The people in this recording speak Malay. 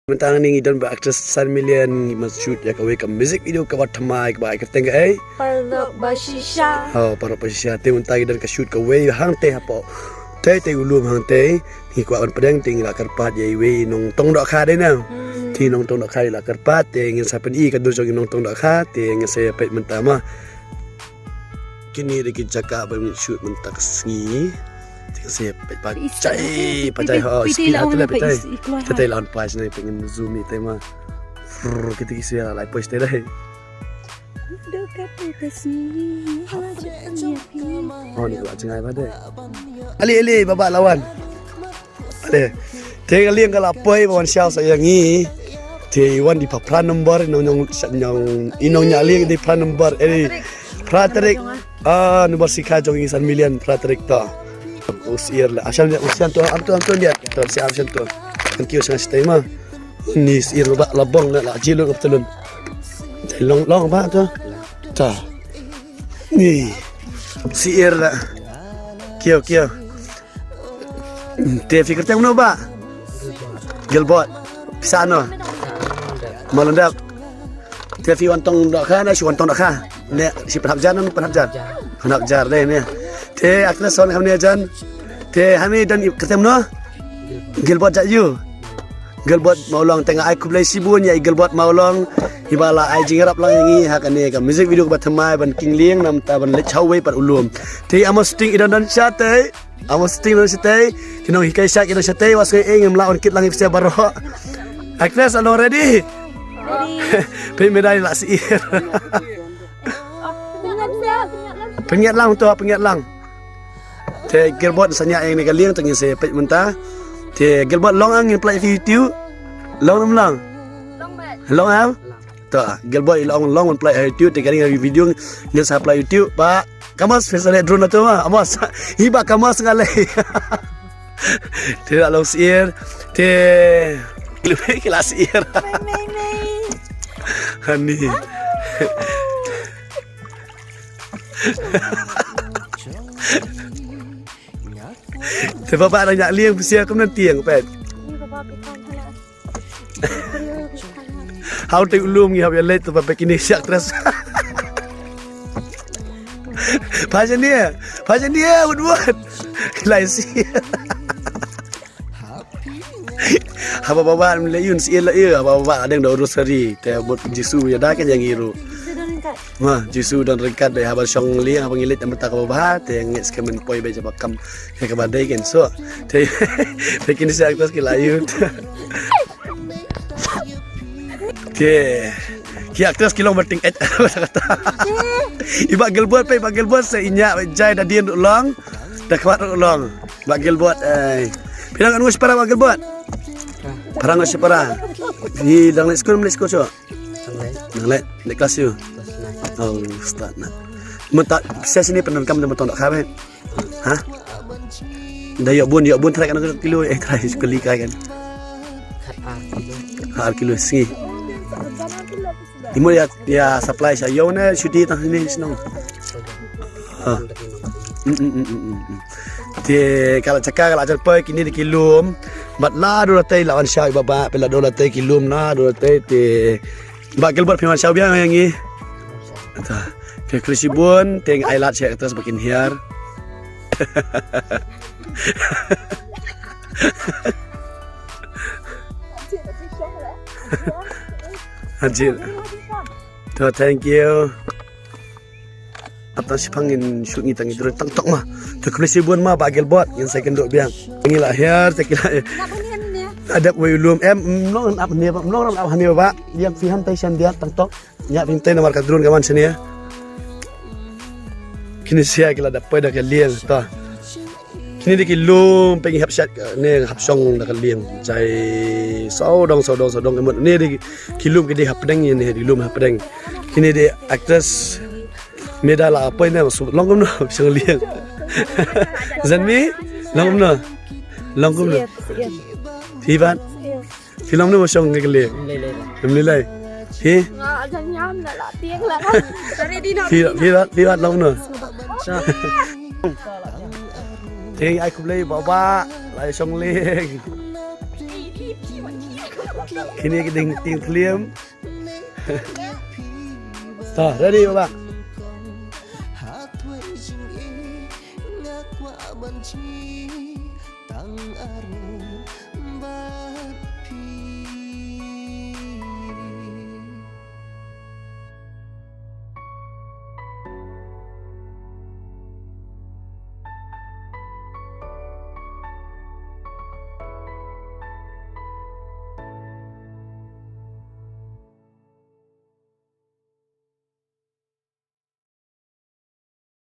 Mentang ni dan aktris San Million masjid ya kau ke music video ke watmai ke baik tengah Parok basisha. para pasisya te mentang dan ke shoot ke way hang te apa te ulum hang te ni kuat pedang ting la karpat ye we nong tong dok kha dai na ti nong tong dok kha la karpat te ngin sapen i ka dur jong nong tong dok kha te ngin saya pet mentama kini deki jaka ba shoot mentak sngi saya pacai ha speed hati lah pacai kita lawan pas ni pengen zoom ni tema kita kisah lah post dah Dekat sini. oh ni buat cengai pada ali babak lawan ada tengah liang kalau apa bawan sial saya ngi te wan di plan number nong inong nyali di plan number Praterik number sikha jong San Million Praterik ta usier lah asal usian tu antu dia tu siap macam tu thank you sangat tema ni usier ba labong nak jilun betul long ba tu ta ni usier lah kio te fikir tengok no ba gelbot pisano malendap te fi wantong dak kha na si wantong dak kha ne si perhabjan deh ni te akhirnya soal kami ajan te kami dan ketemu no gelbot jaju gelbot maulong tengah aku beli sibun ya gelbot maulong ibala ai jingrap lang ngi hakane ka music video ba thamai ban king liang nam ta ban le chawai par ulum te amos sting idan dan chate amos sting dan chate kinong hikai syak idan chate wasai engem lawan kit lang ipsia baro akhirnya salon ready pe medai la si pengiat lang te gelbot sanya yang ni kaliang tengin saya pet mentah te gelbot long angin play video long am ta gelbot long play YouTube te kali video ngel sa play YouTube pak kamas fesale drone tu mah amas hiba kamas ngale te long sier te lebih kelas sier hani Thế bapak nak liang besia kemudian tiang pet. How to ulum ni habis late tu bapak kini siap terus. Pajan dia buat. Laisi. Haba bapak melayun si lah ya, bapak ada yang dah urus hari. Teh buat jisu ya dah kan yang iru. Wah, jisu dan rekat dari habar syong liang abang ilit yang bertak babat yang ngets kemen poi baca bakam ke badai kan so te bikin si aktas ke layu ki aktas kilong berting kata iba gelbot seinya jai dah dia duk long dah kuat long bak gelbot bilang anu separa bak gelbot parang separa di dalam sekolah so nang le kelas you oh start nak mentak saya sini pernah kamu dah betul tak khabar ha dah yok bun tarik kan kilo tarik sekali kan kilo sini timur ya supply saya yo na shudi tang sini senang ha dia kalau cakap kalau ajar pai kini di kilom batla do latai lawan syai baba pela do latai kilom na do latai te bakal buat firman syau biang yang ni ta ke krisibun teng ailat saya atas makin hiar Anjir to thank you atas pangin shoot ni tangi terus tang tok mah ke krisibun mah bagel buat yang saya kenduk biang ngilah hiar saya kira ada ulum long apa ni pak yang fiham taisan dia tang tok nya pintai nomor kadrun kawan sini ya kini sia kila dapat dah kalian ta kini dikilum pengi hapsat ni hapsong dah kalian jai sodong kemut ni di kilum gede hapdeng ni di lum hapdeng kini di aktris medala apa ni long no sing liang zanmi long no Hibat film ni masong kalian lelai hi Nyam nak lah tiang lah kan. Dari di nak. Firat long no. Thì ai cũng lấy bảo ba lại xong liền Kini ting clear. So, ready Bang?